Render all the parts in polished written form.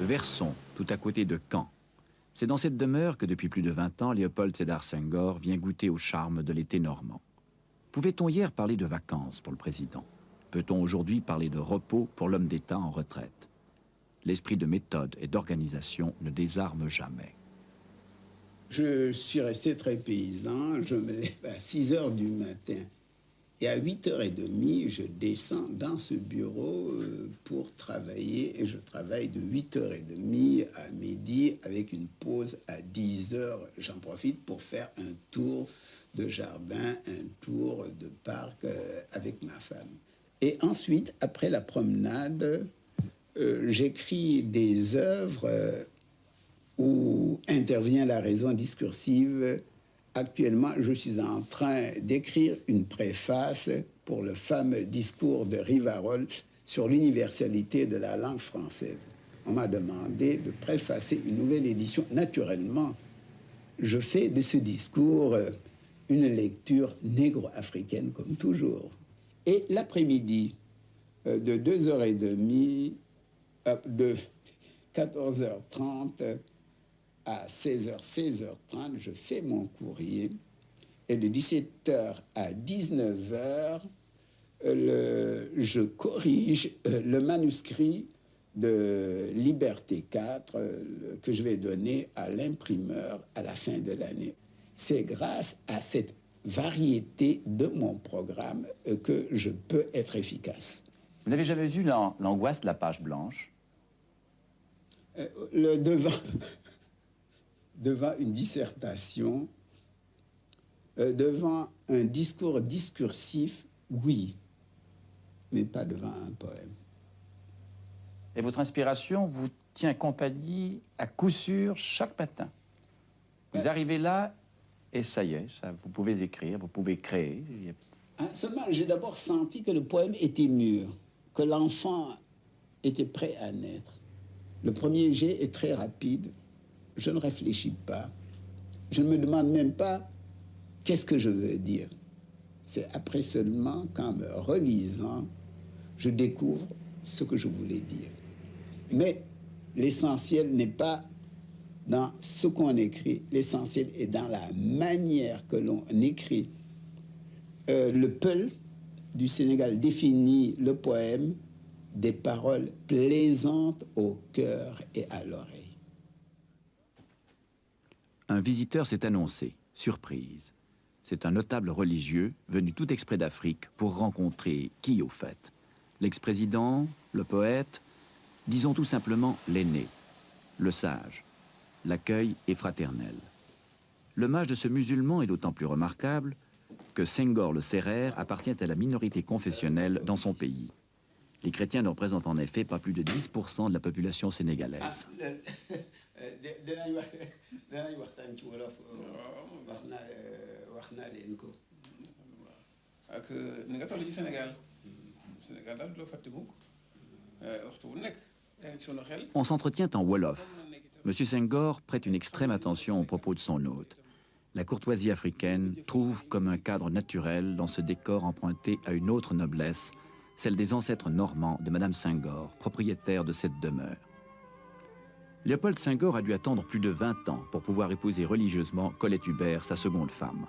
Verson, tout à côté de Caen. C'est dans cette demeure que depuis plus de 20 ans, Léopold Sédar Senghor vient goûter au charme de l'été normand. Pouvait-on hier parler de vacances pour le président? Peut-on aujourd'hui parler de repos pour l'homme d'État en retraite? L'esprit de méthode et d'organisation ne désarme jamais. Je suis resté très paysan, je me lève à 6 heures du matin. Et à 8h30, je descends dans ce bureau pour travailler. Et je travaille de 8h30 à midi avec une pause à 10h. J'en profite pour faire un tour de jardin, un tour de parc avec ma femme. Et ensuite, après la promenade, j'écris des œuvres où intervient la raison discursive. Actuellement, je suis en train d'écrire une préface pour le fameux discours de Rivarol sur l'universalité de la langue française. On m'a demandé de préfacer une nouvelle édition. Naturellement, je fais de ce discours une lecture négro-africaine, comme toujours. Et l'après-midi, de 2h30, de 14h30 à 16h, 16h30, je fais mon courrier. Et de 17h à 19h, je corrige le manuscrit de Liberté 4 que je vais donner à l'imprimeur à la fin de l'année. C'est grâce à cette variété de mon programme que je peux être efficace. Vous n'avez jamais vu l'angoisse de la page blanche? Devant une dissertation, devant un discours discursif, oui, mais pas devant un poème. Et votre inspiration vous tient compagnie à coup sûr chaque matin. Vous arrivez là et ça y est, vous pouvez écrire, vous pouvez créer. Seulement, j'ai d'abord senti que le poème était mûr, que l'enfant était prêt à naître. Le premier jet est très rapide. Je ne réfléchis pas. Je ne me demande même pas qu'est-ce que je veux dire. C'est après seulement qu'en me relisant, je découvre ce que je voulais dire. Mais l'essentiel n'est pas dans ce qu'on écrit, l'essentiel est dans la manière que l'on écrit. Le Peul du Sénégal définit le poème des paroles plaisantes au cœur et à l'oreille. Un visiteur s'est annoncé, surprise. C'est un notable religieux venu tout exprès d'Afrique pour rencontrer qui au fait? L'ex-président, le poète, disons tout simplement l'aîné, le sage. L'accueil est fraternel. L'hommage de ce musulman est d'autant plus remarquable que Senghor le Sérère appartient à la minorité confessionnelle dans son pays. Les chrétiens ne représentent en effet pas plus de 10% de la population sénégalaise. On s'entretient en Wolof. M. Senghor prête une extrême attention aux propos de son hôte. La courtoisie africaine trouve comme un cadre naturel dans ce décor emprunté à une autre noblesse, celle des ancêtres normands de Madame Senghor, propriétaire de cette demeure. Léopold Senghor a dû attendre plus de 20 ans pour pouvoir épouser religieusement Colette Hubert, sa seconde femme.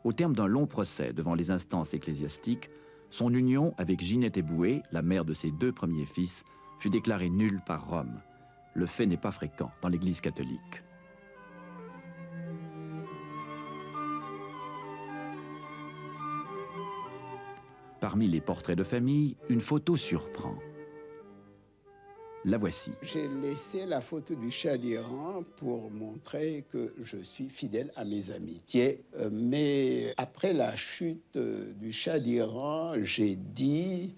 Au terme d'un long procès devant les instances ecclésiastiques, son union avec Ginette Eboué, la mère de ses 2 premiers fils, fut déclarée nulle par Rome. Le fait n'est pas fréquent dans l'Église catholique. Parmi les portraits de famille, une photo surprend. La voici. J'ai laissé la photo du Shah d'Iran pour montrer que je suis fidèle à mes amitiés. Mais après la chute du Shah d'Iran, j'ai dit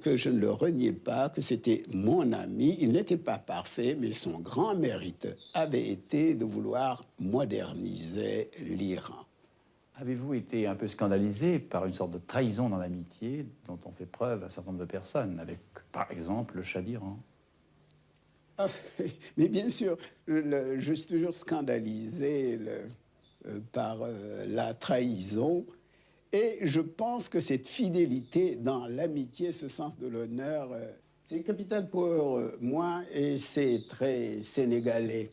que je ne le reniais pas, que c'était mon ami. Il n'était pas parfait, mais son grand mérite avait été de vouloir moderniser l'Iran. Avez-vous été un peu scandalisé par une sorte de trahison dans l'amitié dont ont fait preuve un certain nombre de personnes, avec par exemple le Shah d'Iran? Ah, mais bien sûr, je suis toujours scandalisé par la trahison. Et je pense que cette fidélité dans l'amitié, ce sens de l'honneur, C'est capital pour moi et c'est très sénégalais.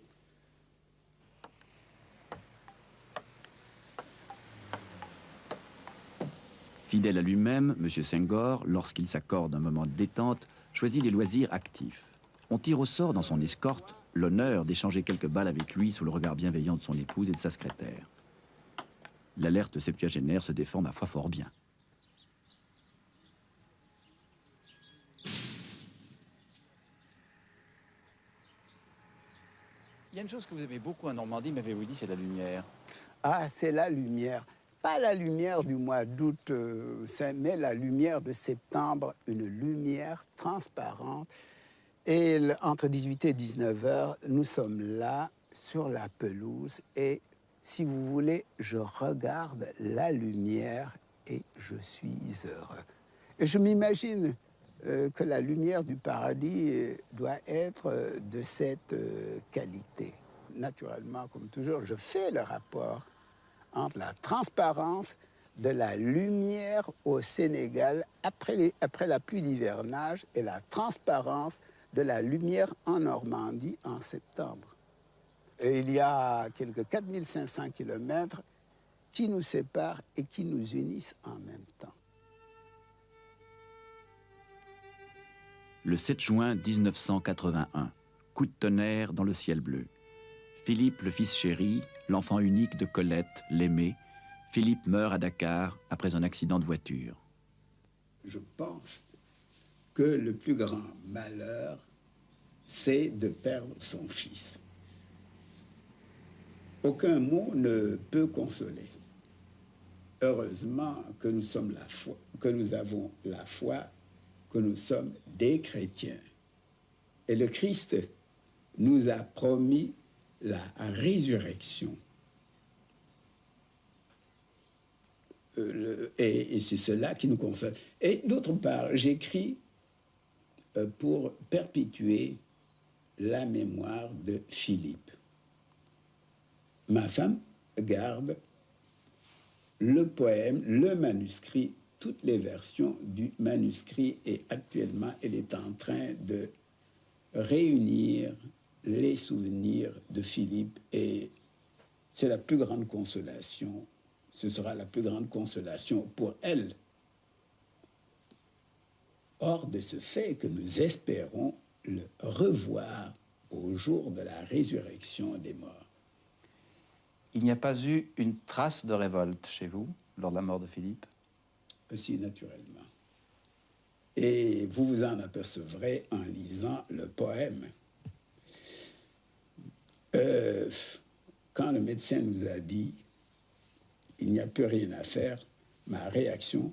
Fidèle à lui-même, M. Senghor, lorsqu'il s'accorde un moment de détente, choisit des loisirs actifs. On tire au sort dans son escorte l'honneur d'échanger quelques balles avec lui sous le regard bienveillant de son épouse et de sa secrétaire. L'alerte septuagénaire se défend ma foi fort bien. Il y a une chose que vous aimez beaucoup en Normandie, m'avez-vous dit, c'est la lumière. Ah, c'est la lumière. Pas la lumière du mois d'août, mais la lumière de septembre, une lumière transparente. Et entre 18 et 19 heures, nous sommes là, sur la pelouse. Et si vous voulez, je regarde la lumière et je suis heureux. Et je m'imagine que la lumière du paradis doit être de cette qualité. Naturellement, comme toujours, je fais le rapport entre la transparence de la lumière au Sénégal après la pluie d'hivernage et la transparence de la lumière en Normandie en septembre. Et il y a quelques 4500 kilomètres qui nous séparent et qui nous unissent en même temps. Le 7 juin 1981, coup de tonnerre dans le ciel bleu. Philippe, le fils chéri, l'enfant unique de Colette, l'aimé, Philippe meurt à Dakar après un accident de voiture. Je pense que le plus grand malheur, c'est de perdre son fils. Aucun mot ne peut consoler. Heureusement que nous sommes la foi, que nous avons la foi, que nous sommes des chrétiens. Et le Christ nous a promis la résurrection. Et c'est cela qui nous console. Et d'autre part, j'écris pour perpétuer la mémoire de Philippe. Ma femme garde le poème, le manuscrit, toutes les versions du manuscrit, et actuellement, elle est en train de réunir les souvenirs de Philippe, et c'est la plus grande consolation. Ce sera la plus grande consolation pour elle. Hors de ce fait que nous espérons le revoir au jour de la résurrection des morts. Il n'y a pas eu une trace de révolte chez vous lors de la mort de Philippe? Si, naturellement. Et vous vous en apercevrez en lisant le poème. Quand le médecin nous a dit « il n'y a plus rien à faire », ma réaction,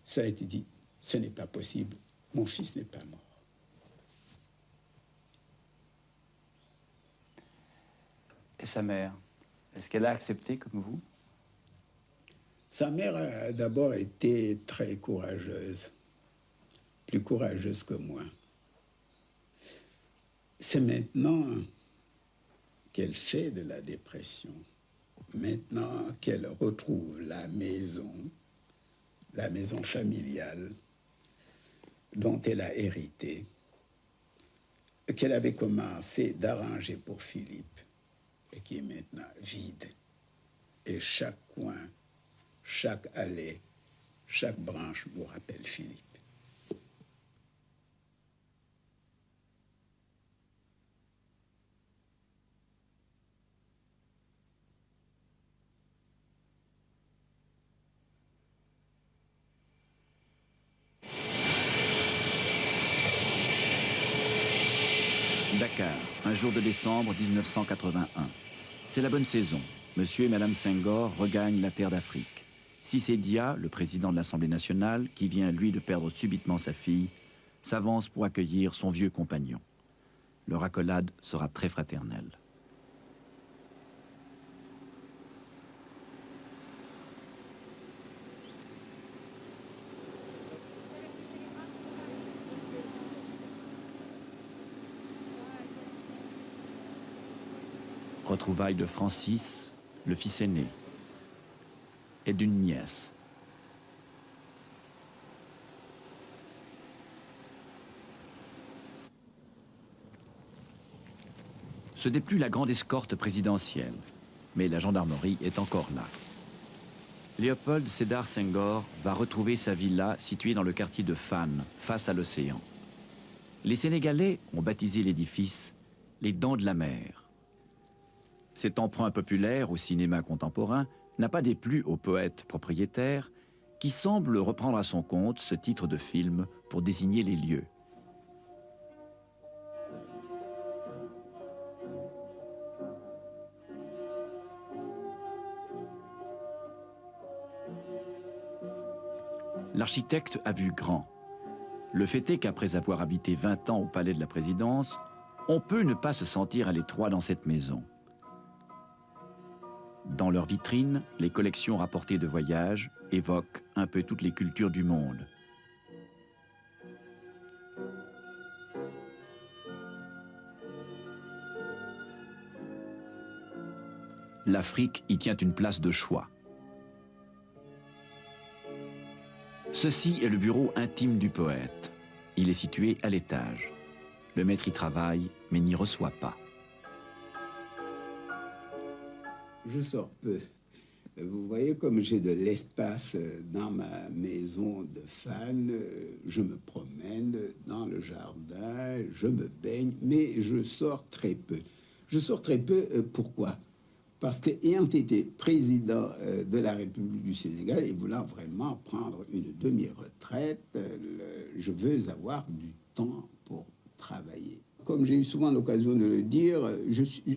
ça a été dit « ce n'est pas possible, mon fils n'est pas mort ». Et sa mère, est-ce qu'elle a accepté comme vous? Sa mère a d'abord été très courageuse, plus courageuse que moi. C'est maintenant qu'elle fait de la dépression, maintenant qu'elle retrouve la maison familiale dont elle a hérité, qu'elle avait commencé d'arranger pour Philippe et qui est maintenant vide. Et chaque coin, chaque allée, chaque branche nous rappelle Philippe. Dakar, un jour de décembre 1981. C'est la bonne saison. Monsieur et Madame Senghor regagnent la terre d'Afrique. Cissé Dia, le président de l'Assemblée nationale, qui vient, lui, de perdre subitement sa fille, s'avance pour accueillir son vieux compagnon. Leur accolade sera très fraternelle. Retrouvailles de Francis, le fils aîné, et d'une nièce. Ce n'est plus la grande escorte présidentielle, mais la gendarmerie est encore là. Léopold Sédar Senghor va retrouver sa villa située dans le quartier de Fann, face à l'océan. Les Sénégalais ont baptisé l'édifice les Dents de la Mer. Cet emprunt populaire au cinéma contemporain n'a pas déplu au poète propriétaire qui semble reprendre à son compte ce titre de film pour désigner les lieux. L'architecte a vu grand. Le fait est qu'après avoir habité 20 ans au palais de la présidence, on peut ne pas se sentir à l'étroit dans cette maison. Dans leurs vitrines, les collections rapportées de voyage évoquent un peu toutes les cultures du monde. L'Afrique y tient une place de choix. Ceci est le bureau intime du poète. Il est situé à l'étage. Le maître y travaille, mais n'y reçoit pas. Je sors peu. Vous voyez, comme j'ai de l'espace dans ma maison de Fann, je me promène dans le jardin, je me baigne, mais je sors très peu. Je sors très peu, pourquoi? Parce que, ayant été président de la République du Sénégal et voulant vraiment prendre une demi-retraite, je veux avoir du temps pour travailler. Comme j'ai eu souvent l'occasion de le dire,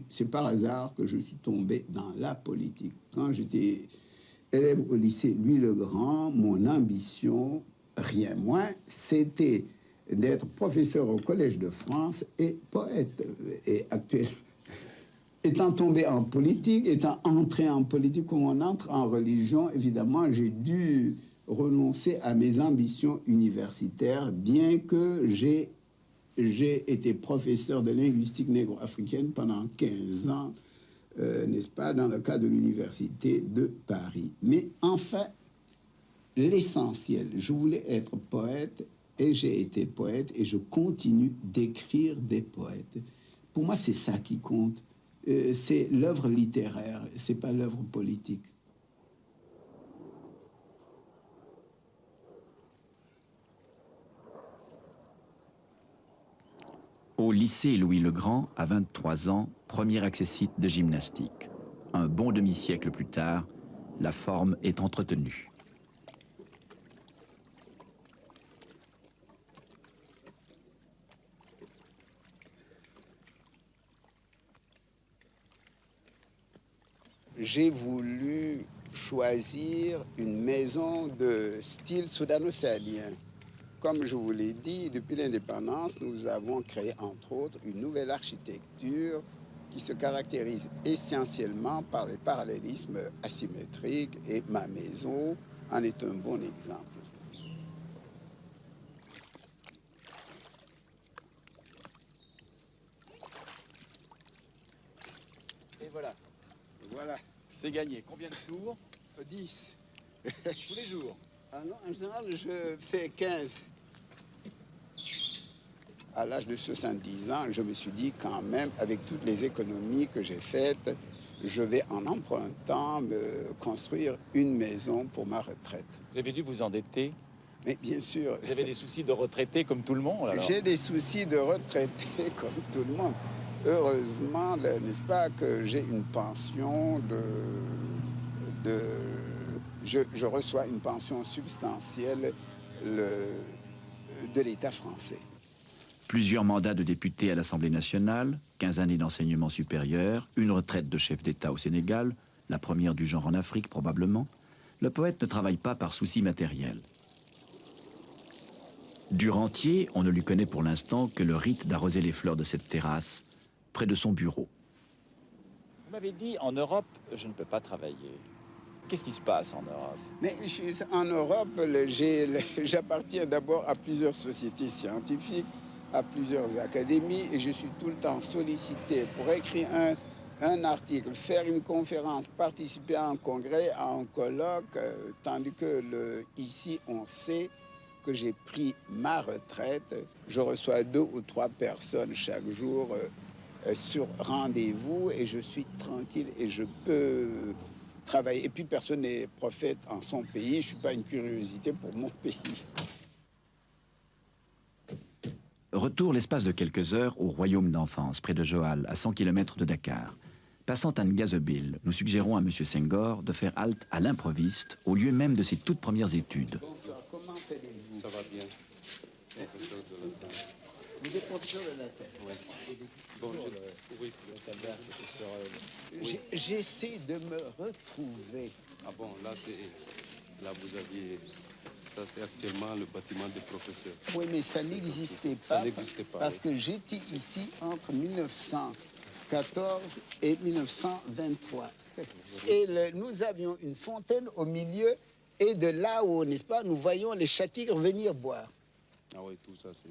c'est par hasard que je suis tombé dans la politique. Quand j'étais élève au lycée Louis-le-Grand, mon ambition, rien moins, c'était d'être professeur au Collège de France et poète. Et actuellement, étant tombé en politique, étant entré en politique, comme on entre en religion, évidemment, j'ai dû renoncer à mes ambitions universitaires, bien que j'ai été professeur de linguistique négro-africaine pendant 15 ans, n'est-ce pas, dans le cadre de l'université de Paris. Mais enfin, l'essentiel, je voulais être poète et j'ai été poète et je continue d'écrire des poètes. Pour moi, c'est ça qui compte. C'est l'œuvre littéraire, c'est pas l'œuvre politique. Au lycée Louis-le-Grand, à 23 ans, premier accessite de gymnastique. Un bon demi-siècle plus tard, la forme est entretenue. J'ai voulu choisir une maison de style soudano-sahélien. Comme je vous l'ai dit, depuis l'indépendance, nous avons créé, entre autres, une nouvelle architecture qui se caractérise essentiellement par les parallélismes asymétriques et ma maison en est un bon exemple. Et voilà. Voilà. C'est gagné. Combien de tours? 10. Tous les jours? Ah non, en général, je fais 15. À l'âge de 70 ans, je me suis dit quand même, avec toutes les économies que j'ai faites, je vais en empruntant me construire une maison pour ma retraite. Vous avez dû vous endetter? Mais bien sûr. Vous avez des soucis de retraité comme tout le monde, alors? J'ai des soucis de retraité comme tout le monde. Heureusement, n'est-ce pas, que j'ai une pension je reçois une pension substantielle de l'État français. Plusieurs mandats de député à l'Assemblée nationale, 15 années d'enseignement supérieur, une retraite de chef d'État au Sénégal, la première du genre en Afrique probablement, le poète ne travaille pas par souci matériel. Du rentier, on ne lui connaît pour l'instant que le rite d'arroser les fleurs de cette terrasse, près de son bureau. Vous m'avez dit, en Europe, je ne peux pas travailler. Qu'est-ce qui se passe en Europe? Mais en Europe, j'appartiens d'abord à plusieurs sociétés scientifiques, à plusieurs académies, et je suis tout le temps sollicité pour écrire un article, faire une conférence, participer à un congrès, à un colloque, tandis que ici, on sait que j'ai pris ma retraite. Je reçois 2 ou 3 personnes chaque jour sur rendez-vous et je suis tranquille et je peux travailler. Et puis personne n'est prophète en son pays, je ne suis pas une curiosité pour mon pays. Retour l'espace de quelques heures au royaume d'enfance, près de Joal, à 100 km de Dakar. Passant à Ngazebil, nous suggérons à M. Senghor de faire halte à l'improviste, au lieu même de ses toutes premières études. Bonsoir, comment allez-vous? Ça va bien. Vous êtes professeur de latin? Oui. Bon, oui. J'essaie de me retrouver. Ah bon, là, vous aviez... Ça, c'est actuellement le bâtiment des professeurs. Oui, mais ça n'existait pas. Ça n'existait pas. Parce que j'étais ici entre 1914 et 1923. Et nous avions une fontaine au milieu. Et de là où, n'est-ce pas, nous voyons les châtirs venir boire. Ah oui, tout ça, c'est...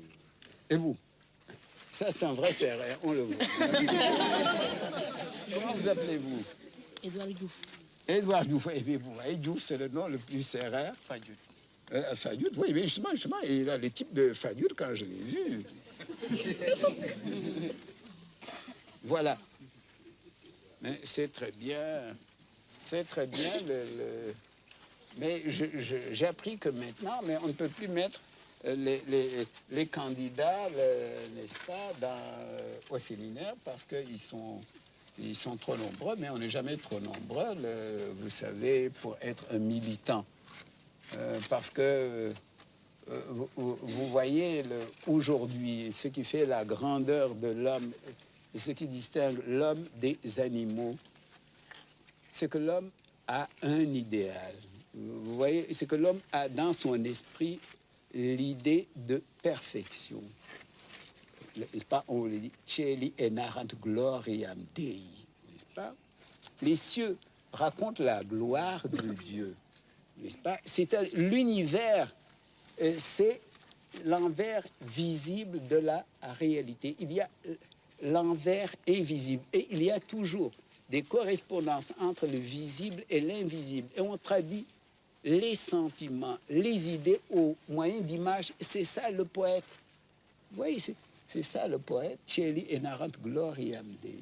Et vous? Ça, c'est un vrai serrère, on le voit. Comment vous appelez-vous? Edouard Diouf. Edouard Diouf. Et bien, vous voyez, Diouf, c'est le nom le plus serrère. Fadiout. Fadiout, oui, mais justement, il a le type de Fadiout quand je l'ai vu. Voilà. Mais c'est très bien. C'est très bien. Mais j'ai appris que maintenant, mais on ne peut plus mettre les candidats, n'est-ce pas, au séminaire parce qu'ils sont trop nombreux, mais on n'est jamais trop nombreux, vous savez, pour être un militant. Parce que vous voyez aujourd'hui ce qui fait la grandeur de l'homme et ce qui distingue l'homme des animaux, c'est que l'homme a un idéal. Vous voyez, c'est que l'homme a dans son esprit l'idée de perfection. N'est-ce pas? On le dit, Celi enarrant gloriam Dei. N'est-ce pas? Les cieux racontent la gloire de Dieu. N'est-ce pas? C'est l'univers, c'est l'envers visible de la réalité. Il y a l'envers invisible et il y a toujours des correspondances entre le visible et l'invisible. Et on traduit les sentiments, les idées au moyen d'images. C'est ça le poète. Vous voyez, c'est ça le poète. Celi enarrant gloriam Dei.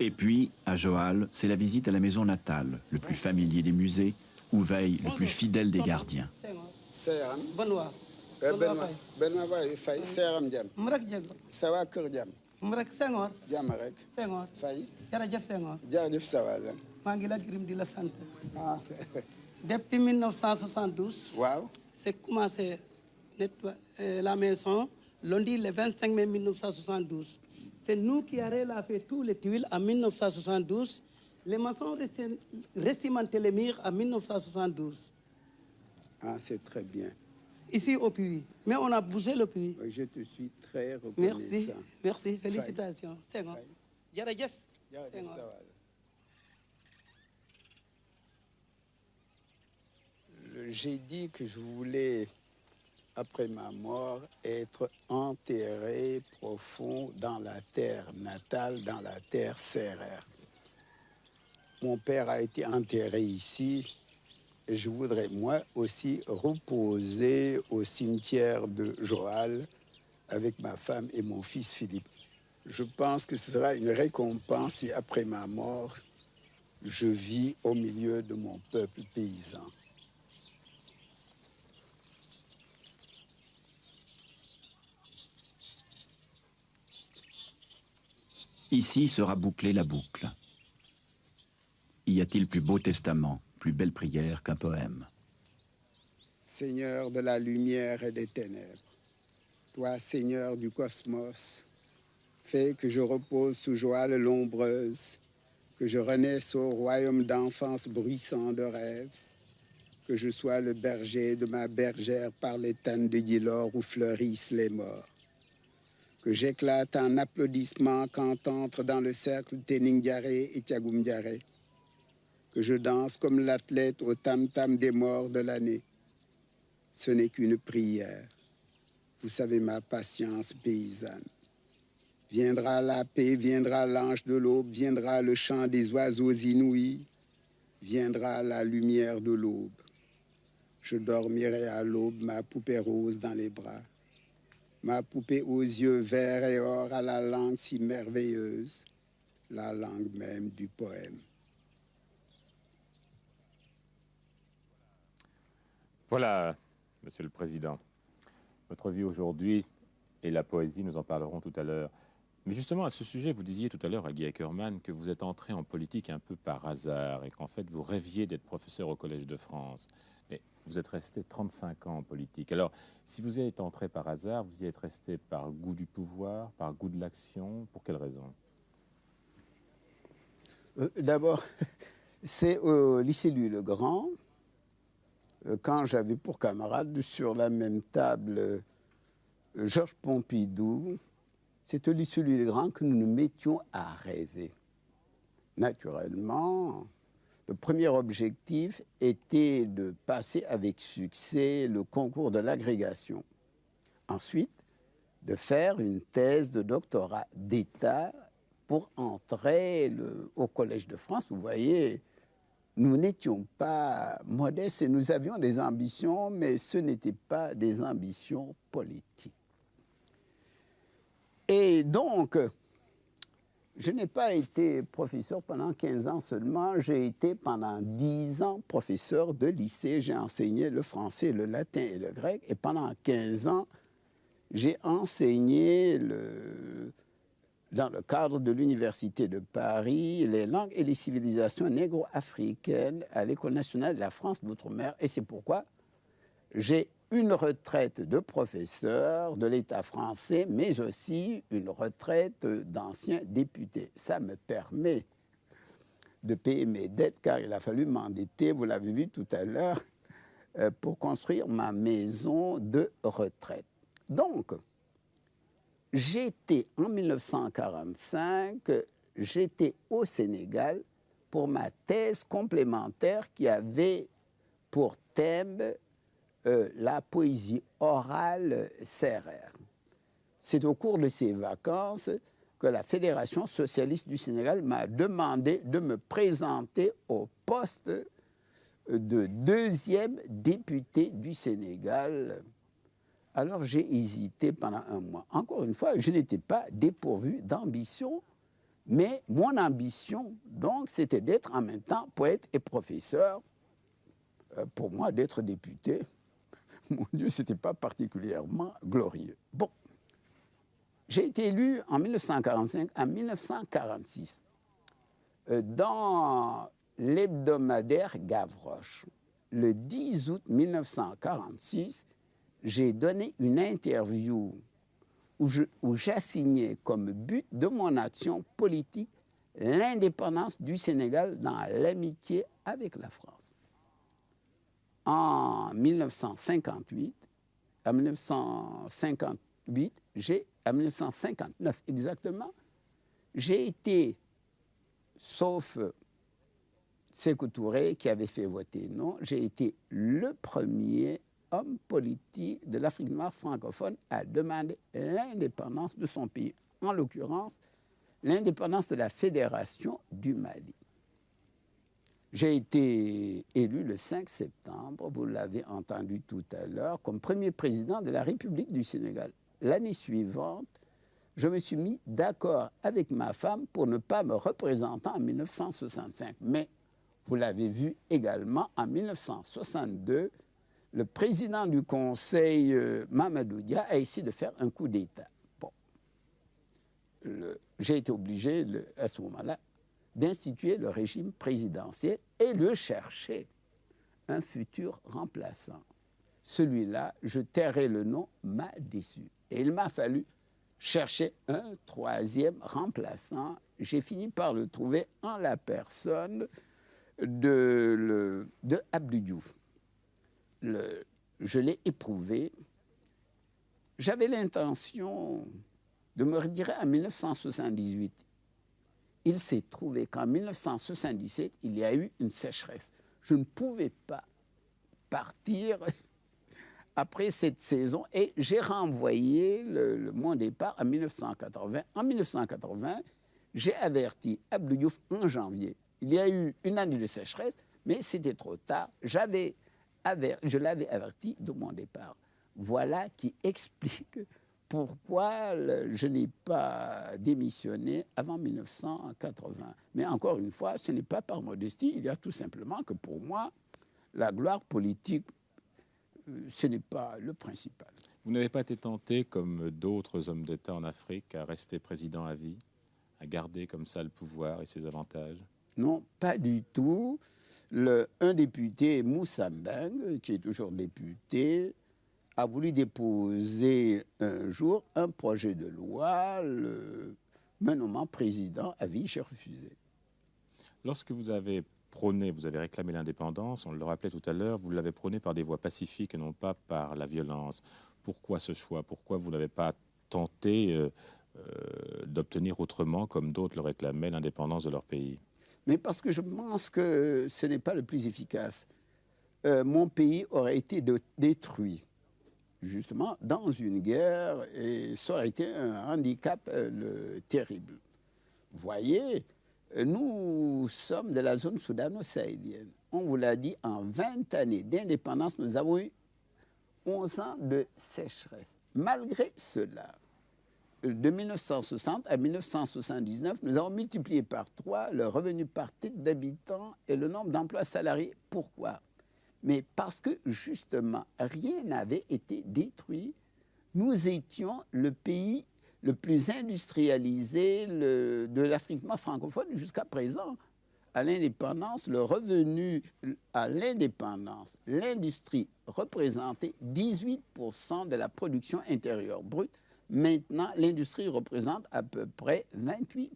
Et puis, à Joal, c'est la visite à la maison natale, le plus familier des musées, où veille le plus fidèle des gardiens. Seeram. Benoît. Benoît Faye. Seeram Diam. Mrak Diago. Sawa Kër Diam. Mrak Senghor. Diam rek. Senghor. Faye. Jërëjëf Senghor. Jaajëf Sawal. maa ngi la gërëm di la sant. Ah. Depuis 1972. Waaw. c'est commencé la maison lundi le 25 mai 1972. C'est nous qui avons fait tous les tuiles en 1972. Les maçons recimentaient les murs en 1972. Ah, c'est très bien. Ici au puits. Mais on a bougé le puits. Je te suis très reconnaissant. Merci, merci, félicitations. Senghor. Jërëjëf. Senghor. J'ai dit que je voulais, après ma mort, être enterré profond dans la terre natale, dans la terre sérère. Mon père a été enterré ici et je voudrais moi aussi reposer au cimetière de Joal avec ma femme et mon fils Philippe. Je pense que ce sera une récompense si après ma mort, je vis au milieu de mon peuple paysan. Ici sera bouclée la boucle. Y a-t-il plus beau testament, plus belle prière qu'un poème? Seigneur de la lumière et des ténèbres, toi, Seigneur du cosmos, fais que je repose sous Joal l'ombreuse, que je renaisse au royaume d'enfance bruissant de rêve, que je sois le berger de ma bergère par les tannes de Guilor où fleurissent les morts. Que j'éclate en applaudissements quand entre dans le cercle Teningaré et Tiagoumdiaré. Que je danse comme l'athlète au tam-tam des morts de l'année. Ce n'est qu'une prière. Vous savez ma patience paysanne. Viendra la paix, viendra l'ange de l'aube, viendra le chant des oiseaux inouïs, viendra la lumière de l'aube. Je dormirai à l'aube, ma poupée rose dans les bras. Ma poupée aux yeux verts et or, à la langue si merveilleuse, la langue même du poème. Voilà, Monsieur le Président, votre vie aujourd'hui et la poésie, nous en parlerons tout à l'heure. Mais justement, à ce sujet, vous disiez tout à l'heure à Guy Ackermann que vous êtes entré en politique un peu par hasard et qu'en fait, vous rêviez d'être professeur au Collège de France. Mais vous êtes resté 35 ans en politique. Alors, si vous y êtes entré par hasard, vous y êtes resté par goût du pouvoir, par goût de l'action, pour quelle raison? D'abord, c'est au lycée Louis-le-Grand, quand j'avais pour camarade sur la même table Georges Pompidou. C'est au lycée Louis-le-Grand que nous nous mettions à rêver. Naturellement, le premier objectif était de passer avec succès le concours de l'agrégation. Ensuite, de faire une thèse de doctorat d'État pour entrer au Collège de France. Vous voyez, nous n'étions pas modestes et nous avions des ambitions, mais ce n'étaient pas des ambitions politiques. Et donc, je n'ai pas été professeur pendant 15 ans seulement, j'ai été pendant 10 ans professeur de lycée. J'ai enseigné le français, le latin et le grec. Et pendant 15 ans, j'ai enseigné dans le cadre de l'Université de Paris les langues et les civilisations négro-africaines à l'École nationale de la France d'outre-mer. Et c'est pourquoi j'ai une retraite de professeur de l'État français, mais aussi une retraite d'ancien député. Ça me permet de payer mes dettes, car il a fallu m'endetter, vous l'avez vu tout à l'heure, pour construire ma maison de retraite. Donc, j'étais en 1945, j'étais au Sénégal pour ma thèse complémentaire qui avait pour thème la poésie orale sérère. C'est au cours de ces vacances que la Fédération socialiste du Sénégal m'a demandé de me présenter au poste de deuxième député du Sénégal. Alors j'ai hésité pendant un mois. Encore une fois, je n'étais pas dépourvu d'ambition, mais mon ambition, donc, c'était d'être en même temps poète et professeur. Pour moi, d'être député, mon Dieu, ce n'était pas particulièrement glorieux. Bon, j'ai été élu en 1945 à 1946 dans l'hebdomadaire Gavroche. Le 10 août 1946, j'ai donné une interview où j'assignais comme but de mon action politique l'indépendance du Sénégal dans l'amitié avec la France. En 1958, à 1959 exactement, j'ai été, sauf Sékou Touré qui avait fait voter non, j'ai été le premier homme politique de l'Afrique noire francophone à demander l'indépendance de son pays, en l'occurrence l'indépendance de la Fédération du Mali. J'ai été élu le 5 septembre, vous l'avez entendu tout à l'heure, comme premier président de la République du Sénégal. L'année suivante, je me suis mis d'accord avec ma femme pour ne pas me représenter en 1965. Mais, vous l'avez vu également, en 1962, le président du Conseil, Mamadou Dia, a essayé de faire un coup d'État. Bon. J'ai été obligé, à ce moment-là, d'instituer le régime présidentiel et de chercher un futur remplaçant. Celui-là, je tairai le nom, m'a déçu. Et il m'a fallu chercher un troisième remplaçant. J'ai fini par le trouver en la personne de Abdou Diouf. Je l'ai éprouvé. J'avais l'intention de me retirer en 1978. Il s'est trouvé qu'en 1977, il y a eu une sécheresse. Je ne pouvais pas partir après cette saison et j'ai renvoyé mon départ en 1980. En 1980, j'ai averti Abdou Diouf en janvier. Il y a eu une année de sécheresse, mais c'était trop tard. Je l'avais averti de mon départ. Voilà qui explique pourquoi je n'ai pas démissionné avant 1980. Mais encore une fois, ce n'est pas par modestie, il y a tout simplement que pour moi, la gloire politique, ce n'est pas le principal. Vous n'avez pas été tenté, comme d'autres hommes d'État en Afrique, à rester président à vie, à garder comme ça le pouvoir et ses avantages? Non, pas du tout. Un député, Moussa Mbeng, qui est toujours député, a voulu déposer un jour un projet de loi me nommant président à vie. J'ai refusé. Lorsque vous avez prôné, vous avez réclamé l'indépendance, on le rappelait tout à l'heure, vous l'avez prôné par des voies pacifiques et non pas par la violence. Pourquoi ce choix? Pourquoi vous n'avez pas tenté d'obtenir autrement, comme d'autres le réclamaient, l'indépendance de leur pays? Mais parce que je pense que ce n'est pas le plus efficace. Mon pays aurait été détruit, justement, dans une guerre, et ça aurait été un handicap terrible. Vous voyez, nous sommes de la zone soudano-sahélienne. On vous l'a dit, en 20 années d'indépendance, nous avons eu 11 ans de sécheresse. Malgré cela, de 1960 à 1979, nous avons multiplié par 3 le revenu par tête d'habitant et le nombre d'emplois salariés. Pourquoi? Mais parce que, justement, rien n'avait été détruit. Nous étions le pays le plus industrialisé de l'Afrique francophone jusqu'à présent. À l'indépendance, le revenu à l'indépendance, l'industrie représentait 18% de la production intérieure brute. Maintenant, l'industrie représente à peu près 28%.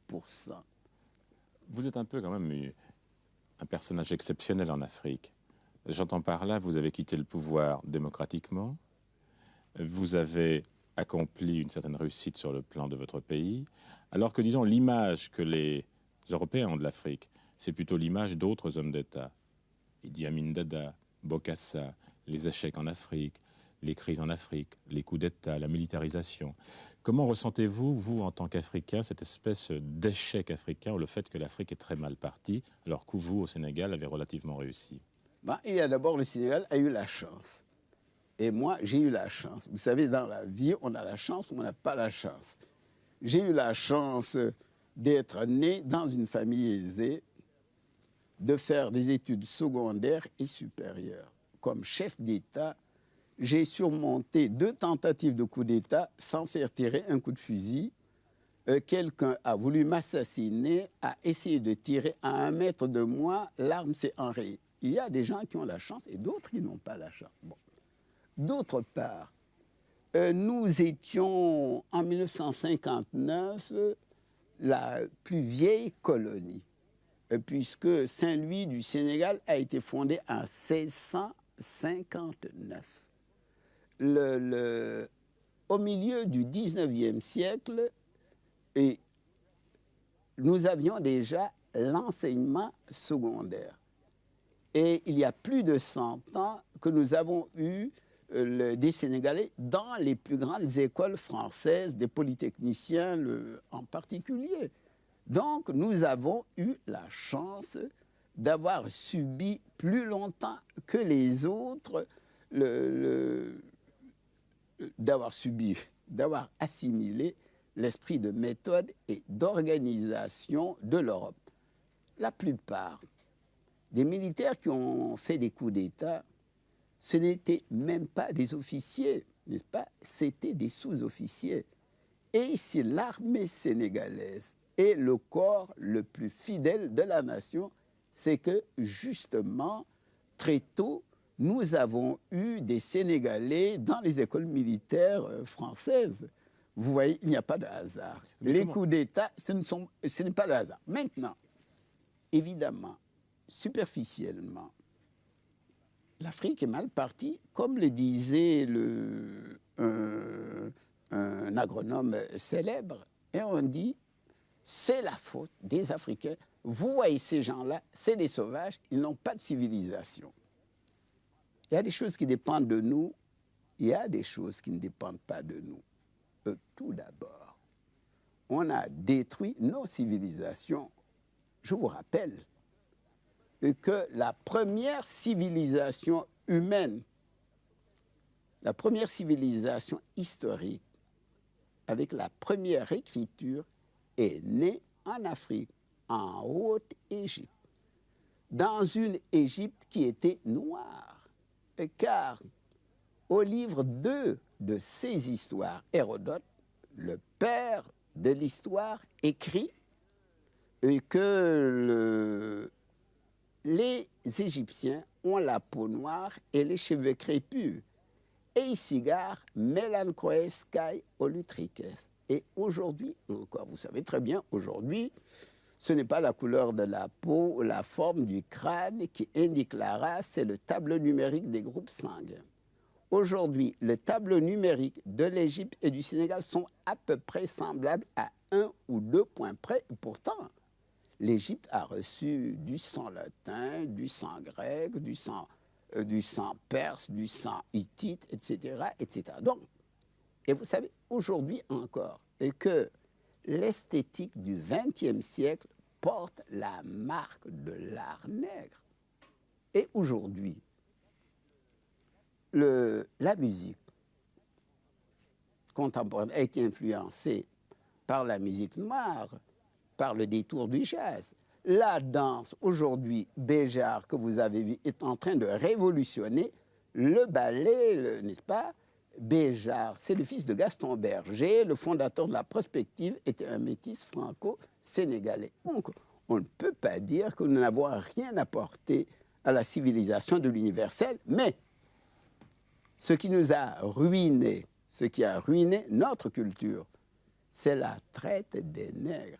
Vous êtes un peu quand même un personnage exceptionnel en Afrique. J'entends par là, vous avez quitté le pouvoir démocratiquement, vous avez accompli une certaine réussite sur le plan de votre pays, alors que, disons, l'image que les Européens ont de l'Afrique, c'est plutôt l'image d'autres hommes d'État. Idi Amin Dada, Bokassa, les échecs en Afrique, les crises en Afrique, les coups d'État, la militarisation. Comment ressentez-vous, vous, en tant qu'Africain, cette espèce d'échec africain ou le fait que l'Afrique est très mal partie, alors que vous, au Sénégal, avez relativement réussi? Il y a d'abord, le Sénégal a eu la chance. Et moi, j'ai eu la chance. Vous savez, dans la vie, on a la chance ou on n'a pas la chance. J'ai eu la chance d'être né dans une famille aisée, de faire des études secondaires et supérieures. Comme chef d'État, j'ai surmonté 2 tentatives de coup d'État sans faire tirer un coup de fusil. Quelqu'un a voulu m'assassiner, a essayé de tirer à 1 mètre de moi, l'arme s'est enrayée. Il y a des gens qui ont la chance et d'autres qui n'ont pas la chance. Bon. D'autre part, nous étions en 1959 la plus vieille colonie, puisque Saint-Louis du Sénégal a été fondé en 1659. Au milieu du 19e siècle, et nous avions déjà l'enseignement secondaire. Et il y a plus de 100 ans que nous avons eu des Sénégalais dans les plus grandes écoles françaises, des polytechniciens en particulier. Donc, nous avons eu la chance d'avoir subi plus longtemps que les autres, d'avoir assimilé l'esprit de méthode et d'organisation de l'Europe. La plupart des militaires qui ont fait des coups d'État, ce n'étaient même pas des officiers, n'est-ce pas? C'était des sous-officiers. Et c'est l'armée sénégalaise et le corps le plus fidèle de la nation, c'est que justement, très tôt, nous avons eu des Sénégalais dans les écoles militaires françaises. Vous voyez, il n'y a pas de hasard. Les coups d'État, ce n'est pas le hasard. Maintenant, évidemment, superficiellement, l'Afrique est mal partie, comme le disait un agronome célèbre, et on dit, c'est la faute des Africains. Vous voyez ces gens-là, c'est des sauvages, ils n'ont pas de civilisation. Il y a des choses qui dépendent de nous, il y a des choses qui ne dépendent pas de nous. Tout d'abord, on a détruit nos civilisations. Je vous rappelle que la première civilisation humaine, la première civilisation historique, avec la première écriture est né en Afrique, en Haute-Égypte, dans une Égypte qui était noire. Car au livre 2 de ces histoires, Hérodote, le père de l'histoire, écrit que les Égyptiens ont la peau noire et les cheveux crépus. Eisigar melanchroes kai olutrikes. Et aujourd'hui encore, vous savez très bien, aujourd'hui, ce n'est pas la couleur de la peau, la forme du crâne qui indique la race, c'est le tableau numérique des groupes sanguins. Aujourd'hui, les tableaux numériques de l'Égypte et du Sénégal sont à peu près semblables à 1 ou 2 points près. Et pourtant, l'Égypte a reçu du sang latin, du sang grec, du sang perse, du sang hittite, etc., etc. Donc, et vous savez, aujourd'hui encore, et que l'esthétique du XXe siècle porte la marque de l'art nègre. Et aujourd'hui, la musique contemporaine a été influencée par la musique noire, par le détour du jazz. La danse, aujourd'hui, Béjart, que vous avez vu, est en train de révolutionner le ballet, n'est-ce pas? Béjart, c'est le fils de Gaston Berger, le fondateur de la prospective, était un métis franco-sénégalais. Donc, on ne peut pas dire que nous n'avons rien apporté à la civilisation de l'universel, mais ce qui nous a ruiné, ce qui a ruiné notre culture, c'est la traite des nègres,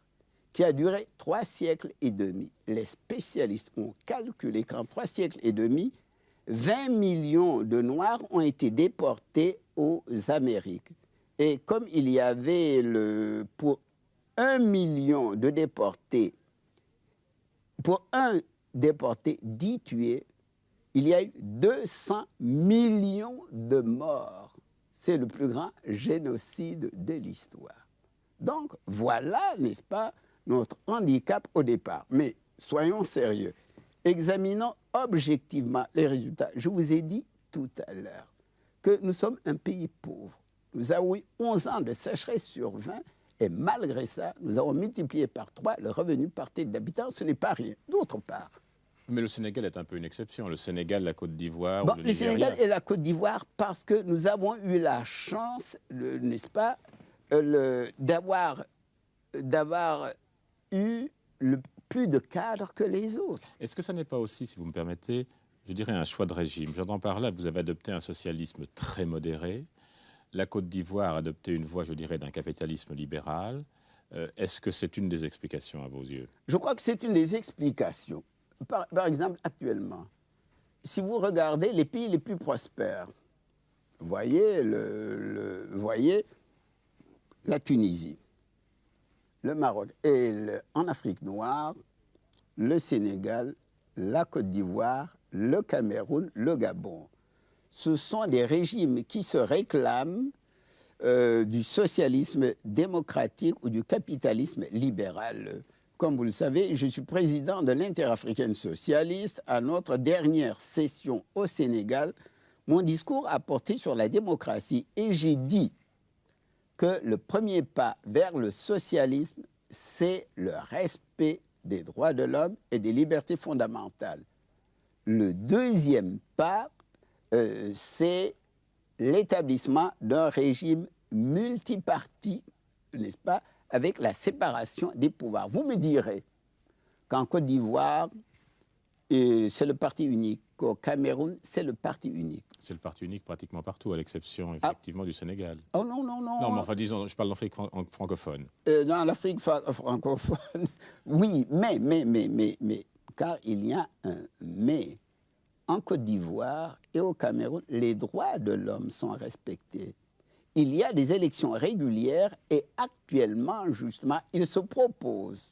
qui a duré 3 siècles et demi. Les spécialistes ont calculé qu'en 3 siècles et demi, 20 millions de Noirs ont été déportés aux Amériques. Et comme il y avait pour 1 million de déportés, pour un déporté 10 tués, il y a eu 200 millions de morts. C'est le plus grand génocide de l'histoire. Donc, voilà, n'est-ce pas, notre handicap au départ. Mais soyons sérieux. Examinons objectivement les résultats. Je vous ai dit tout à l'heure que nous sommes un pays pauvre. Nous avons eu 11 ans de sécheresse sur 20 et malgré ça, nous avons multiplié par 3 le revenu par tête d'habitant. Ce n'est pas rien. D'autre part, mais le Sénégal est un peu une exception. Le Sénégal, la Côte d'Ivoire, bon, le le Nigeria. Sénégal et la Côte d'Ivoire parce que nous avons eu la chance, n'est-ce pas, d'avoir eu plus de cadres que les autres. Est-ce que ça n'est pas aussi, si vous me permettez, je dirais un choix de régime? J'entends par là, vous avez adopté un socialisme très modéré. La Côte d'Ivoire a adopté une voie, je dirais, d'un capitalisme libéral. Est-ce que c'est une des explications à vos yeux? Je crois que c'est une des explications. Par exemple, actuellement, si vous regardez les pays les plus prospères, voyez la Tunisie, le Maroc et en Afrique noire, le Sénégal, la Côte d'Ivoire, le Cameroun, le Gabon. Ce sont des régimes qui se réclament du socialisme démocratique ou du capitalisme libéral. Comme vous le savez, je suis président de l'Interafricaine socialiste. À notre dernière session au Sénégal, mon discours a porté sur la démocratie et j'ai dit que le premier pas vers le socialisme, c'est le respect des droits de l'homme et des libertés fondamentales. Le deuxième pas, c'est l'établissement d'un régime multiparti, n'est-ce pas, avec la séparation des pouvoirs. Vous me direz qu'en Côte d'Ivoire, c'est le parti unique, qu'au Cameroun, c'est le parti unique. C'est le parti unique pratiquement partout, à l'exception, effectivement, du Sénégal. Oh non, non, non. Non, mais enfin, disons, je parle d'Afrique francophone. Dans l'Afrique francophone, oui, mais, car il y a un mais. En Côte d'Ivoire et au Cameroun, les droits de l'homme sont respectés. Il y a des élections régulières et actuellement, justement, il se propose,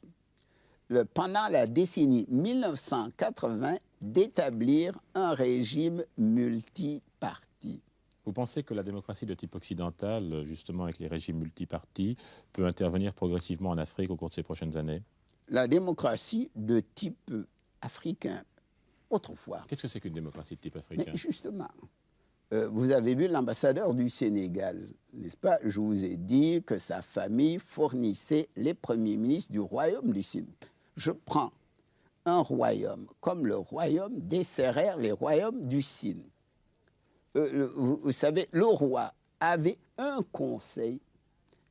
pendant la décennie 1980, d'établir un régime multiparti. Vous pensez que la démocratie de type occidental, justement avec les régimes multipartis, peut intervenir progressivement en Afrique au cours de ces prochaines années? La démocratie de type africain, autrefois. Qu'est-ce que c'est qu'une démocratie de type africain? Mais justement, vous avez vu l'ambassadeur du Sénégal, n'est-ce pas? Je vous ai dit que sa famille fournissait les premiers ministres du royaume du Sine. Je prends un royaume comme le royaume des Sérères, les royaumes du Sine. Vous savez, le roi avait un conseil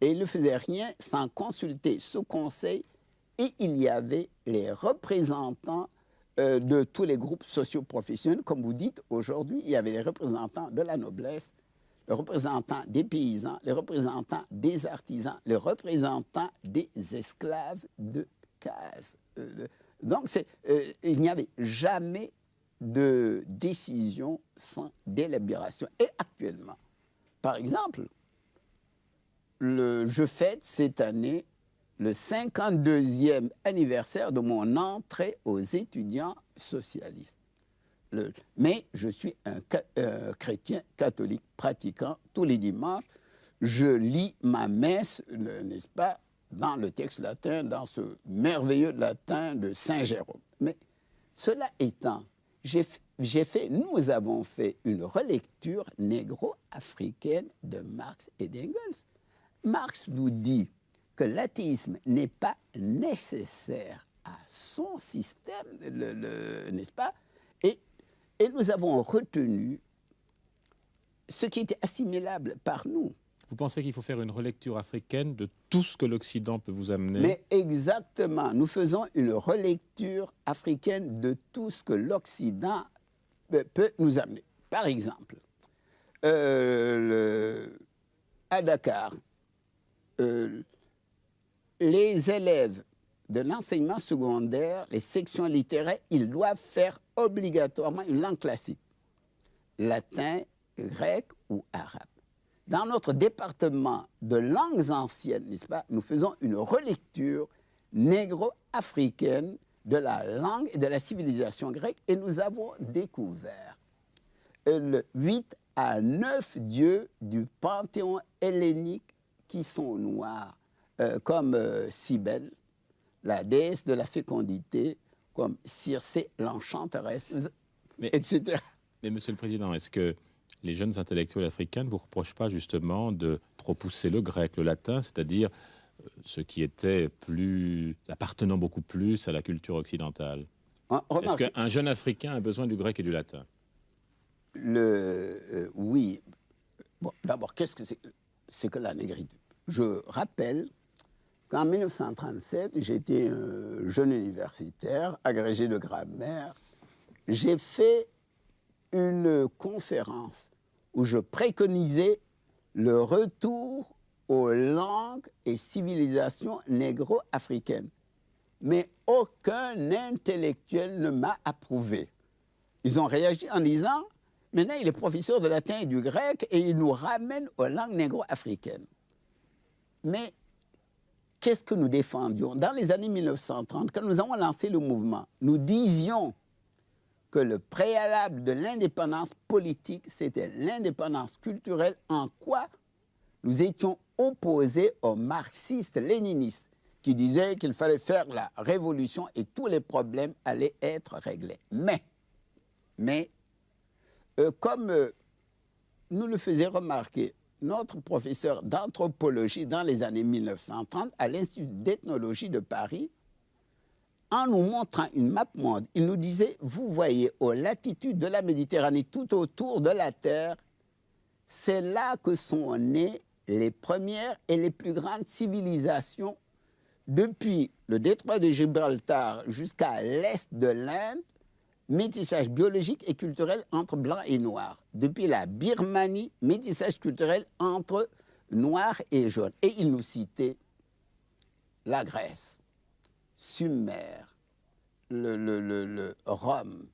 et il ne faisait rien sans consulter ce conseil, et il y avait les représentants de tous les groupes socio-professionnels. Comme vous dites, aujourd'hui, il y avait les représentants de la noblesse, les représentants des paysans, les représentants des artisans, les représentants des esclaves de case. Donc, il n'y avait jamais de décision sans délibération. Et actuellement, par exemple, je fête cette année le 52e anniversaire de mon entrée aux étudiants socialistes. Mais je suis un chrétien catholique pratiquant. Tous les dimanches, je lis ma messe, n'est-ce pas, dans le texte latin, dans ce merveilleux latin de Saint Jérôme. Mais cela étant, nous avons fait une relecture négro-africaine de Marx et d'Engels. Marx nous dit que l'athéisme n'est pas nécessaire à son système, n'est-ce pas? Et nous avons retenu ce qui était assimilable par nous. Vous pensez qu'il faut faire une relecture africaine de tout ce que l'Occident peut vous amener? Mais exactement, nous faisons une relecture africaine de tout ce que l'Occident peut nous amener. Par exemple, à Dakar, les élèves de l'enseignement secondaire, les sections littéraires, ils doivent faire obligatoirement une langue classique, latin, grec ou arabe. Dans notre département de langues anciennes, n'est-ce pas, nous faisons une relecture négro-africaine de la langue et de la civilisation grecque, et nous avons découvert 8 à 9 dieux du panthéon hellénique qui sont noirs, comme Cybèle, la déesse de la fécondité, comme Circé, l'enchanteresse, etc. Mais Monsieur le Président, est-ce que les jeunes intellectuels africains ne vous reprochent pas justement de trop pousser le grec, le latin, c'est-à-dire ce qui était appartenant beaucoup plus à la culture occidentale? Est-ce qu'un jeune Africain a besoin du grec et du latin? Oui. Bon, d'abord, qu'est-ce que c'est que la négritude? Je rappelle qu'en 1937, j'étais un jeune universitaire, agrégé de grammaire. J'ai fait une conférence où je préconisais le retour aux langues et civilisations négro-africaines. Mais aucun intellectuel ne m'a approuvé. Ils ont réagi en disant « Maintenant, il est professeur de latin et du grec et il nous ramène aux langues négro-africaines. » Mais qu'est-ce que nous défendions? Dans les années 1930, quand nous avons lancé le mouvement, nous disions que le préalable de l'indépendance politique, c'était l'indépendance culturelle, en quoi nous étions opposés aux marxistes-léninistes qui disaient qu'il fallait faire la révolution et tous les problèmes allaient être réglés. Mais comme nous le faisait remarquer notre professeur d'anthropologie dans les années 1930 à l'Institut d'ethnologie de Paris, en nous montrant une map monde, il nous disait, vous voyez, aux latitudes de la Méditerranée, tout autour de la Terre, c'est là que sont nées les premières et les plus grandes civilisations depuis le détroit de Gibraltar jusqu'à l'est de l'Inde, métissage biologique et culturel entre blancs et noirs. Depuis la Birmanie, métissage culturel entre noirs et jaunes. Et il nous citait la Grèce, Sumer, le Rome,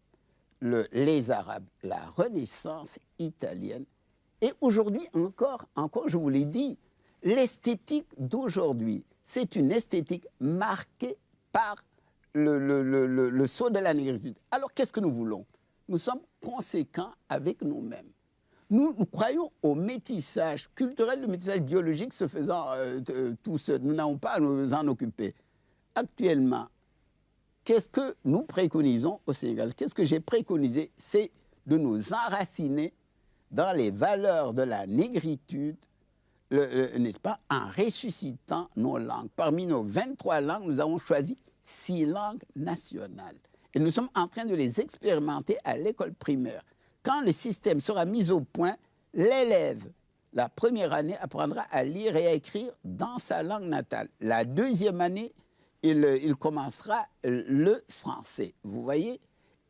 les Arabes, la Renaissance italienne. Et aujourd'hui encore, je vous l'ai dit, l'esthétique d'aujourd'hui, c'est une esthétique marquée par le saut de la négritude. Alors, qu'est-ce que nous voulons? Nous sommes conséquents avec nous-mêmes. Nous croyons au métissage culturel, le métissage biologique se faisant tout seul. Nous n'avons pas à nous en occuper. Actuellement, qu'est-ce que nous préconisons au Sénégal? Qu'est-ce que j'ai préconisé? C'est de nous enraciner dans les valeurs de la négritude, n'est-ce pas, en ressuscitant nos langues. Parmi nos 23 langues, nous avons choisi 6 langues nationales. Et nous sommes en train de les expérimenter à l'école primaire. Quand le système sera mis au point, l'élève, la première année, apprendra à lire et à écrire dans sa langue natale. La deuxième année, il commencera le français. Vous voyez?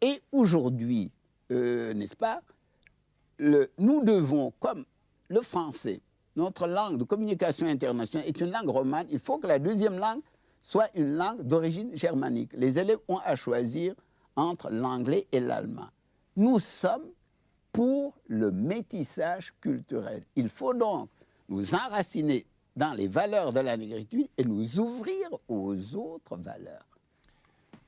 Et aujourd'hui, n'est-ce pas, nous devons, comme le français, notre langue de communication internationale est une langue romane, il faut que la deuxième langue soit une langue d'origine germanique. Les élèves ont à choisir entre l'anglais et l'allemand. Nous sommes pour le métissage culturel. Il faut donc nous enraciner dans les valeurs de la négritude et nous ouvrir aux autres valeurs.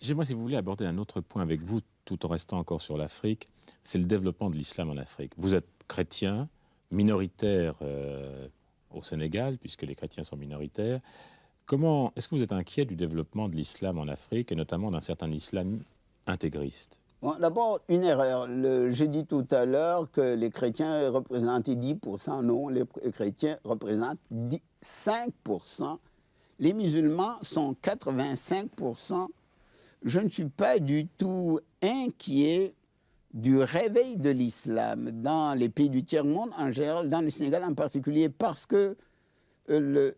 J'aimerais, si vous voulez, aborder un autre point avec vous, tout en restant encore sur l'Afrique, c'est le développement de l'islam en Afrique. Vous êtes chrétien, minoritaire au Sénégal, puisque les chrétiens sont minoritaires. Est-ce que vous êtes inquiet du développement de l'islam en Afrique, et notamment d'un certain islam intégriste? Bon, d'abord, une erreur. J'ai dit tout à l'heure que les chrétiens représentaient 10%. Non, les chrétiens représentent 5%. Les musulmans sont 85%. Je ne suis pas du tout inquiet du réveil de l'islam dans les pays du tiers-monde en général, dans le Sénégal en particulier, parce que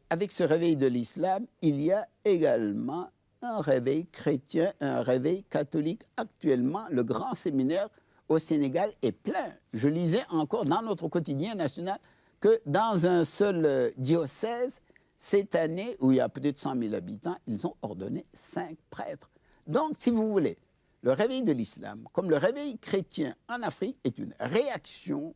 avec ce réveil de l'islam, il y a également un réveil chrétien, un réveil catholique. Actuellement, le grand séminaire au Sénégal est plein. Je lisais encore dans notre quotidien national que dans un seul diocèse, cette année, où il y a peut-être 100 000 habitants, ils ont ordonné 5 prêtres. Donc, si vous voulez, le réveil de l'islam, comme le réveil chrétien en Afrique, est une réaction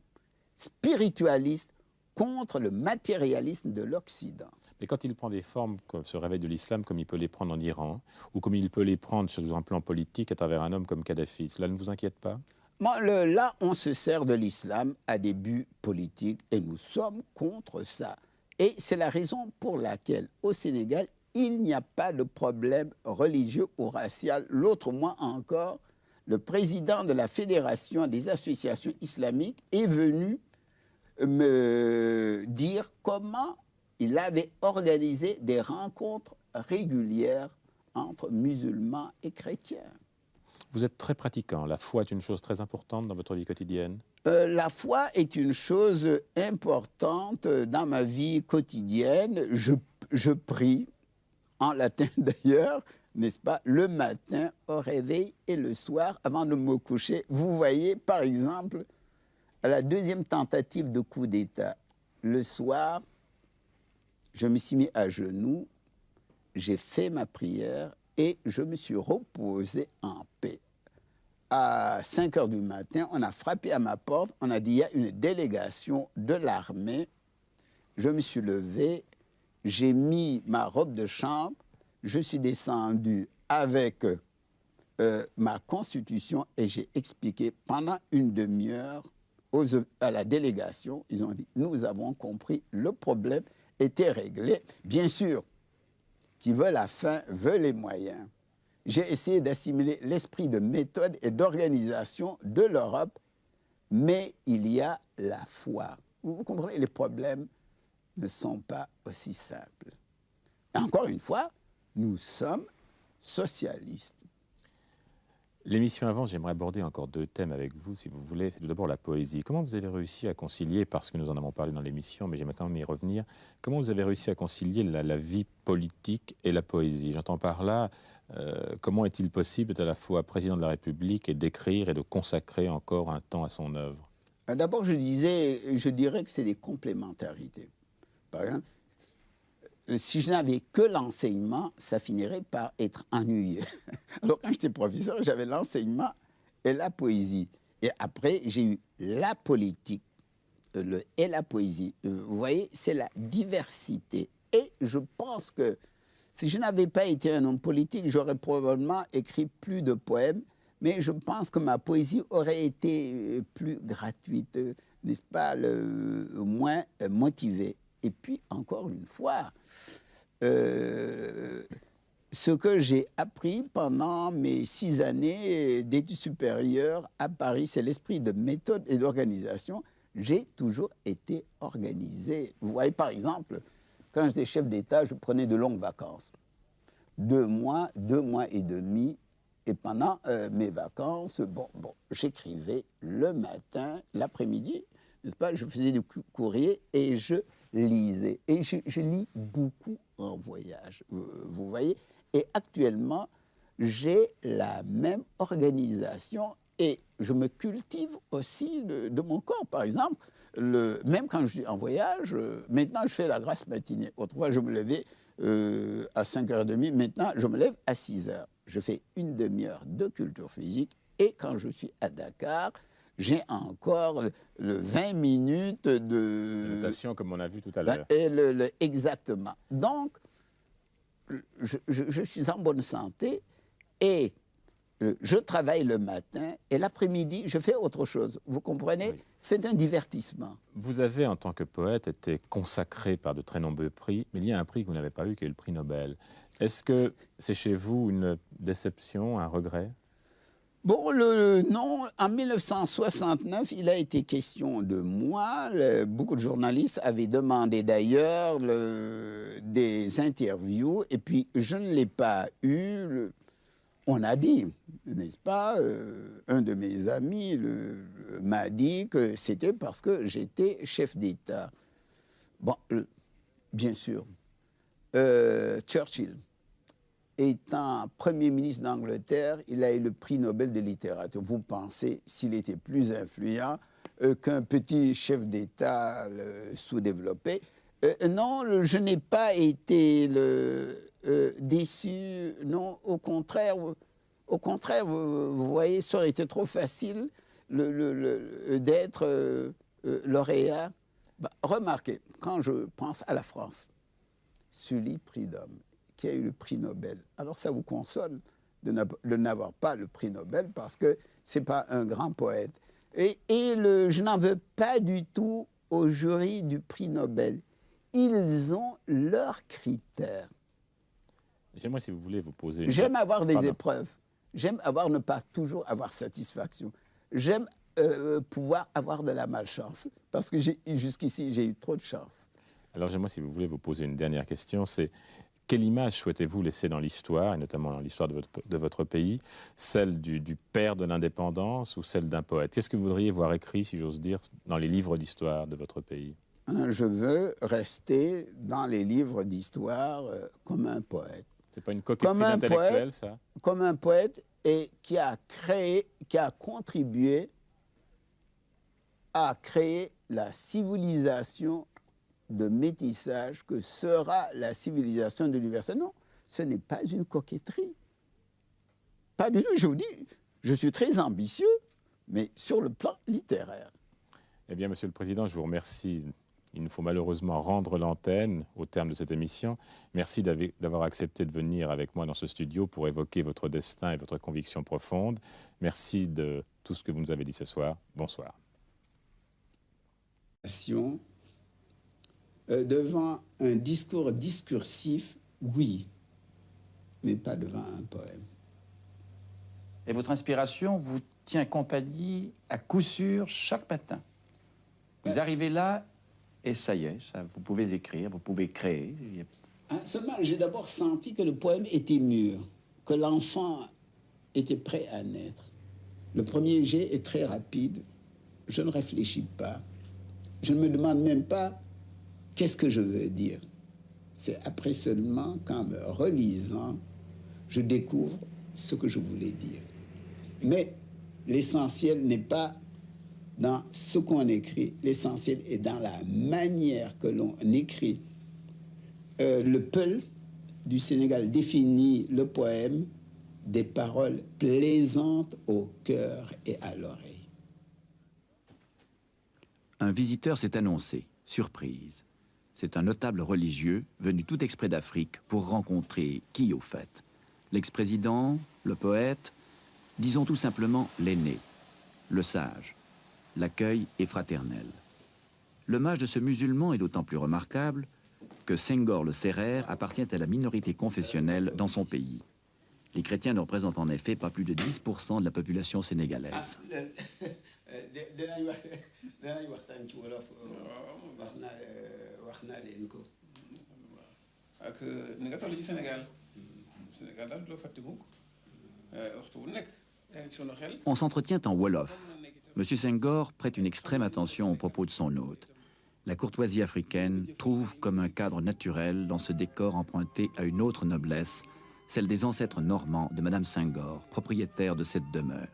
spiritualiste contre le matérialisme de l'Occident. Mais quand il prend des formes comme ce réveil de l'islam, comme il peut les prendre en Iran, ou comme il peut les prendre sur un plan politique à travers un homme comme Kadhafi, cela ne vous inquiète pas? Là, on se sert de l'islam à des buts politiques et nous sommes contre ça. Et c'est la raison pour laquelle, au Sénégal, il n'y a pas de problème religieux ou racial. L'autre mois encore, le président de la Fédération des associations islamiques est venu me dire comment il avait organisé des rencontres régulières entre musulmans et chrétiens. Vous êtes très pratiquant. La foi est une chose très importante dans votre vie quotidienne? La foi est une chose importante dans ma vie quotidienne. Je prie, en latin d'ailleurs, n'est-ce pas, le matin au réveil et le soir avant de me coucher. Vous voyez, par exemple, à la deuxième tentative de coup d'État, le soir, je me suis mis à genoux, j'ai fait ma prière et je me suis reposé en paix. À 5 heures du matin, on a frappé à ma porte, on a dit il y a une délégation de l'armée. Je me suis levé, j'ai mis ma robe de chambre, je suis descendu avec ma constitution et j'ai expliqué pendant une demi-heure à la délégation. Ils ont dit, nous avons compris, le problème était réglé. Bien sûr, qui veut la fin, veut les moyens. J'ai essayé d'assimiler l'esprit de méthode et d'organisation de l'Europe, mais il y a la foi. Vous comprenez, les problèmes ne sont pas aussi simples. Et encore une fois, nous sommes socialistes. L'émission avant, j'aimerais aborder encore 2 thèmes avec vous, si vous voulez. C'est tout d'abord la poésie. Comment vous avez réussi à concilier, parce que nous en avons parlé dans l'émission, mais j'aimerais quand même y revenir, comment vous avez réussi à concilier la vie politique et la poésie? J'entends par là, comment est-il possible d'être à la fois président de la République et d'écrire et de consacrer encore un temps à son œuvre? D'abord, je dirais que c'est des complémentarités. Par exemple, si je n'avais que l'enseignement, ça finirait par être ennuyeux. Alors, quand j'étais professeur, j'avais l'enseignement et la poésie. Et après, j'ai eu la politique et la poésie. Vous voyez, c'est la diversité. Et je pense que si je n'avais pas été un homme politique, j'aurais probablement écrit plus de poèmes, mais je pense que ma poésie aurait été plus gratuite, n'est-ce pas, moins motivée. Et puis, encore une fois, ce que j'ai appris pendant mes 6 années d'études supérieures à Paris, c'est l'esprit de méthode et d'organisation. j'ai toujours été organisé. Vous voyez, par exemple, quand j'étais chef d'État, je prenais de longues vacances. 2 mois et demi. Et pendant mes vacances, j'écrivais le matin, l'après-midi, n'est-ce pas? Je faisais du courrier et je lisais. Et je lis beaucoup en voyage, vous voyez. Et actuellement, j'ai la même organisation et je me cultive aussi de mon corps. Par exemple, même quand je suis en voyage, maintenant je fais la grasse matinée. Autrefois, je me levais à 5h30. Maintenant, je me lève à 6h. Je fais une demi-heure de culture physique et quand je suis à Dakar, j'ai encore le 20 minutes de... Notation comme on a vu tout à l'heure. Exactement. Donc, je suis en bonne santé et je travaille le matin et l'après-midi, je fais autre chose. Vous comprenez? Oui. C'est un divertissement. Vous avez, en tant que poète, été consacré par de très nombreux prix, mais il y a un prix que vous n'avez pas eu, qui est le prix Nobel. Est-ce que c'est chez vous une déception, un regret? Bon, non, en 1969, il a été question de moi. Beaucoup de journalistes avaient demandé d'ailleurs des interviews, et puis je ne l'ai pas eu. On a dit, n'est-ce pas, un de mes amis m'a dit que c'était parce que j'étais chef d'État. Bon, bien sûr, Churchill, étant Premier ministre d'Angleterre, il a eu le prix Nobel de littérature. Vous pensez s'il était plus influent qu'un petit chef d'État sous-développé? Non, je n'ai pas été déçu. Non, au contraire, vous voyez, ça aurait été trop facile d'être lauréat. Remarquez, quand je pense à la France, Sully Prudhomme, qui a eu le prix Nobel. Alors ça vous console de n'avoir pas le prix Nobel parce que ce n'est pas un grand poète. Et je n'en veux pas du tout au jury du prix Nobel. Ils ont leurs critères. J'aimerais, si vous voulez, vous poser une... J'aime avoir des épreuves. J'aime ne pas toujours avoir satisfaction. J'aime pouvoir avoir de la malchance. Parce que jusqu'ici, j'ai eu trop de chance. Alors j'aimerais, si vous voulez, vous poser une dernière question. C'est quelle image souhaitez-vous laisser dans l'histoire, et notamment dans l'histoire de votre pays, celle du père de l'indépendance ou celle d'un poète? Qu'est-ce que vous voudriez voir écrit, si j'ose dire, dans les livres d'histoire de votre pays? Je veux rester dans les livres d'histoire comme un poète. C'est pas une coquetterie intellectuelle, ça? Comme un poète et qui a contribué à créer la civilisation de métissage que sera la civilisation de l'universel. Non, ce n'est pas une coquetterie. Pas du tout, je vous dis, je suis très ambitieux, mais sur le plan littéraire. Eh bien, Monsieur le Président, je vous remercie. Il nous faut malheureusement rendre l'antenne au terme de cette émission. Merci d'avoir accepté de venir avec moi dans ce studio pour évoquer votre destin et votre conviction profonde. Merci de tout ce que vous nous avez dit ce soir. Bonsoir. Devant un discours discursif, oui, mais pas devant un poème. Et votre inspiration vous tient compagnie à coup sûr chaque matin. Vous arrivez là et ça y est, vous pouvez écrire, vous pouvez créer. Seulement, j'ai d'abord senti que le poème était mûr, que l'enfant était prêt à naître. Le premier jet est très rapide, je ne réfléchis pas, je ne me demande même pas qu'est-ce que je veux dire. C'est après seulement qu'en me relisant, je découvre ce que je voulais dire. Mais l'essentiel n'est pas dans ce qu'on écrit, l'essentiel est dans la manière que l'on écrit. Le Peul du Sénégal définit le poème des paroles plaisantes au cœur et à l'oreille. Un visiteur s'est annoncé, surprise. C'est un notable religieux venu tout exprès d'Afrique pour rencontrer qui au fait? L'ex-président, le poète, disons tout simplement l'aîné, le sage. L'accueil est fraternel. L'hommage de ce musulman est d'autant plus remarquable que Senghor le Sérère appartient à la minorité confessionnelle dans son pays. Les chrétiens ne représentent en effet pas plus de 10% de la population sénégalaise. danañ waxtaan ci wolof wax naa leen ko. ak ni nga toll ci Sénégal Sénégal daal du la fàtte mukk waxtu bu nekk yaa ngi ci sunu xel. On s'entretient en wolof. Monsieur Senghor prête une extrême attention aux propos de son hôte. La courtoisie africaine trouve comme un cadre naturel dans ce décor emprunté à une autre noblesse, celle des ancêtres normands de Madame Senghor, propriétaire de cette demeure.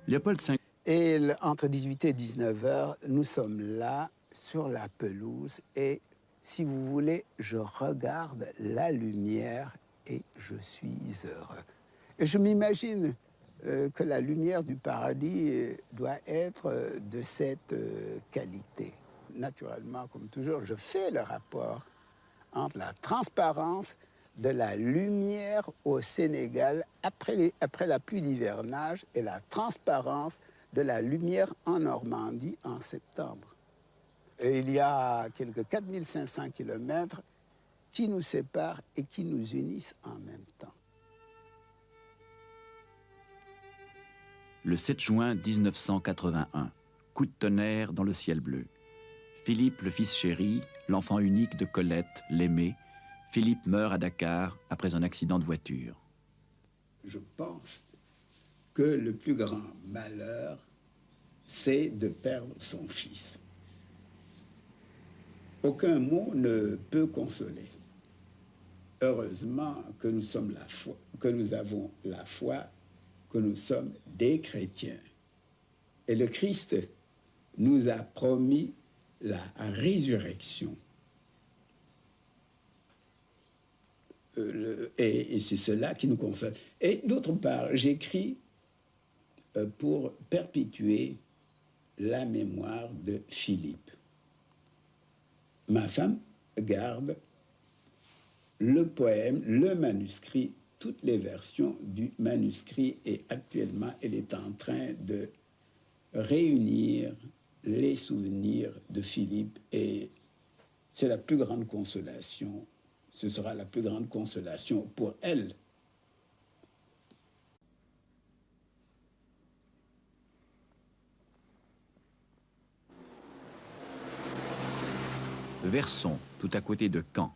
Léopold Senghor. Et entre 18 et 19 heures, nous sommes là, sur la pelouse, et si vous voulez, je regarde la lumière et je suis heureux. Et je m'imagine que la lumière du paradis doit être de cette qualité. Naturellement, comme toujours, je fais le rapport entre la transparence de la lumière au Sénégal après la pluie d'hivernage et la transparence de la lumière en Normandie en septembre. Et il y a quelques 4500 kilomètres qui nous séparent et qui nous unissent en même temps. Le 7 juin 1981, coup de tonnerre dans le ciel bleu. Philippe, le fils chéri, l'enfant unique de Colette, l'aimé, Philippe meurt à Dakar après un accident de voiture. Je pense que le plus grand malheur, c'est de perdre son fils. Aucun mot ne peut consoler. Heureusement que nous sommes la foi, que nous avons la foi, que nous sommes des chrétiens. Et le Christ nous a promis la résurrection. Et c'est cela qui nous console. Et d'autre part, j'écris pour perpétuer la mémoire de Philippe. Ma femme garde le poème, le manuscrit, toutes les versions du manuscrit, et actuellement, elle est en train de réunir les souvenirs de Philippe, et c'est la plus grande consolation. Ce sera la plus grande consolation pour elle. Verson, tout à côté de Caen.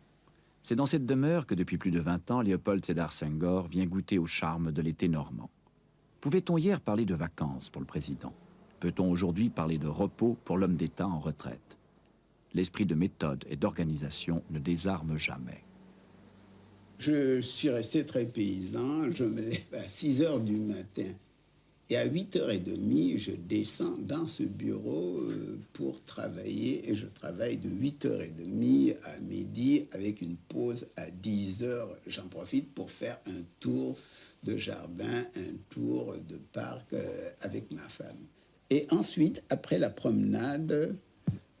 C'est dans cette demeure que depuis plus de 20 ans, Léopold Sédar Senghor vient goûter au charme de l'été normand. Pouvait-on hier parler de vacances pour le président? Peut-on aujourd'hui parler de repos pour l'homme d'État en retraite? L'esprit de méthode et d'organisation ne désarme jamais. Je suis resté très paysan. Je me lève à 6 heures du matin. Et à 8h30, je descends dans ce bureau pour travailler. Et je travaille de 8h30 à midi avec une pause à 10h. J'en profite pour faire un tour de jardin, un tour de parc avec ma femme. Et ensuite, après la promenade,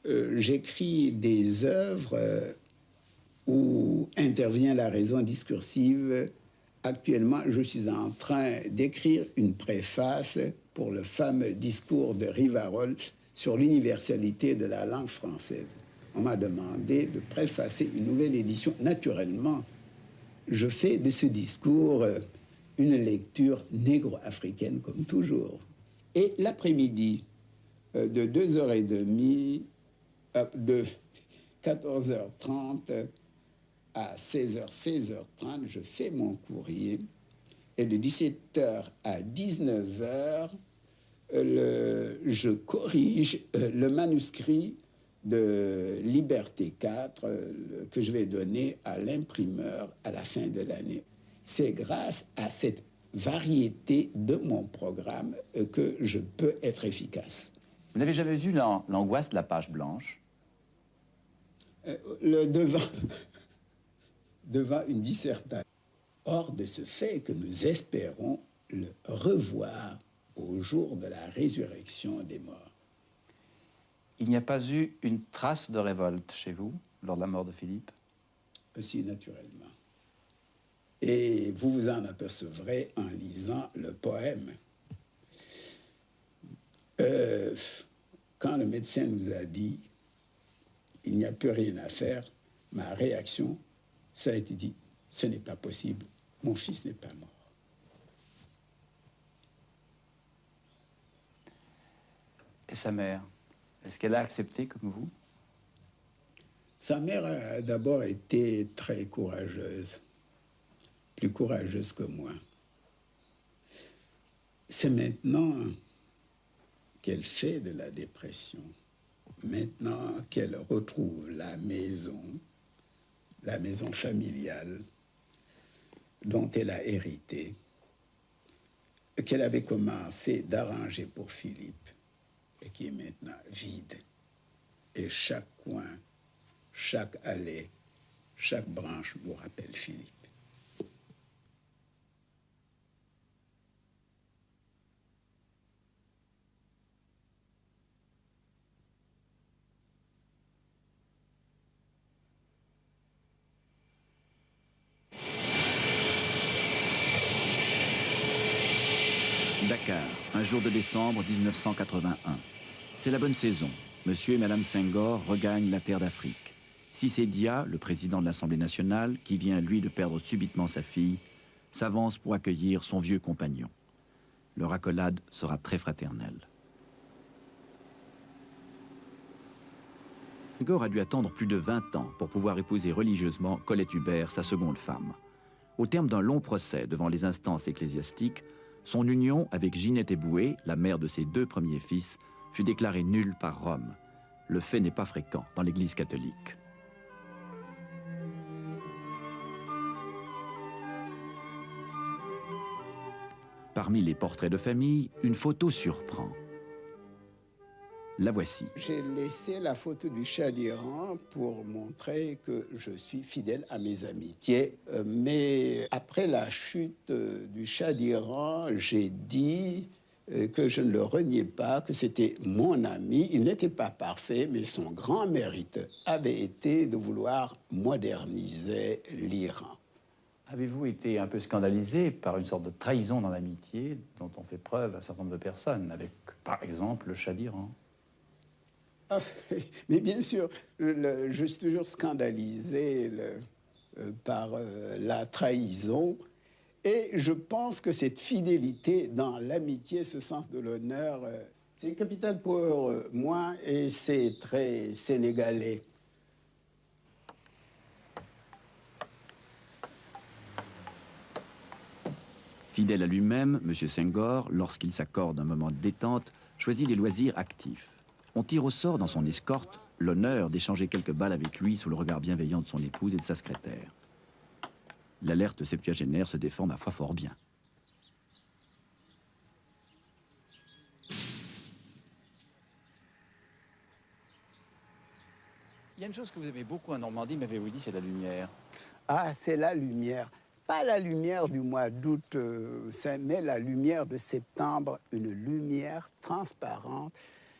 j'écris des œuvres où intervient la raison discursive. Actuellement, je suis en train d'écrire une préface pour le fameux discours de Rivarol sur l'universalité de la langue française. On m'a demandé de préfacer une nouvelle édition. Naturellement, je fais de ce discours une lecture négro-africaine, comme toujours. Et l'après-midi, de 2h30, de 14h30 à 16h, 16h30, je fais mon courrier. Et de 17h à 19h, je corrige le manuscrit de Liberté 4 que je vais donner à l'imprimeur à la fin de l'année. C'est grâce à cette variété de mon programme que je peux être efficace. Vous n'avez jamais vu l'angoisse de la page blanche? Devant une dissertation. Hors de ce fait que nous espérons le revoir au jour de la résurrection des morts. Il n'y a pas eu une trace de révolte chez vous lors de la mort de Philippe? Si, naturellement. Et vous vous en apercevrez en lisant le poème. Quand le médecin nous a dit « il n'y a plus rien à faire », ma réaction, ça a été dit « ce n'est pas possible, mon fils n'est pas mort ». Et sa mère, est-ce qu'elle a accepté comme vous? Sa mère a d'abord été très courageuse, plus courageuse que moi. C'est maintenant qu'elle fait de la dépression, maintenant qu'elle retrouve la maison familiale dont elle a hérité, qu'elle avait commencé d'arranger pour Philippe et qui est maintenant vide. Et chaque coin, chaque allée, chaque branche vous rappelle Philippe. Dakar, un jour de décembre 1981. C'est la bonne saison. Monsieur et Madame Senghor regagnent la terre d'Afrique. Cissé Dia, le président de l'Assemblée nationale, qui vient, lui, de perdre subitement sa fille, s'avance pour accueillir son vieux compagnon. Leur accolade sera très fraternelle. Senghor a dû attendre plus de 20 ans pour pouvoir épouser religieusement Colette Hubert, sa seconde femme. Au terme d'un long procès devant les instances ecclésiastiques, son union avec Ginette Eboué, la mère de ses 2 premiers fils, fut déclarée nulle par Rome. Le fait n'est pas fréquent dans l'Église catholique. Parmi les portraits de famille, une photo surprend. La voici. J'ai laissé la photo du Shah d'Iran pour montrer que je suis fidèle à mes amitiés. Mais après la chute du Shah d'Iran, j'ai dit que je ne le reniais pas, que c'était mon ami. Il n'était pas parfait, mais son grand mérite avait été de vouloir moderniser l'Iran. Avez-vous été un peu scandalisé par une sorte de trahison dans l'amitié dont ont fait preuve un certain nombre de personnes, avec par exemple le Shah d'Iran? Ah, mais bien sûr, je suis toujours scandalisé par la trahison. Et je pense que cette fidélité dans l'amitié, ce sens de l'honneur, c'est capital pour moi et c'est très sénégalais. Fidèle à lui-même, M. Senghor, lorsqu'il s'accorde un moment de détente, choisit les loisirs actifs. On tire au sort dans son escorte l'honneur d'échanger quelques balles avec lui sous le regard bienveillant de son épouse et de sa secrétaire. L'alerte septuagénaire se défend, ma foi, fort bien. Il y a une chose que vous aimez beaucoup en Normandie, m'avez-vous dit, c'est la lumière. Ah, c'est la lumière. Pas la lumière du mois d'août, mais la lumière de septembre, une lumière transparente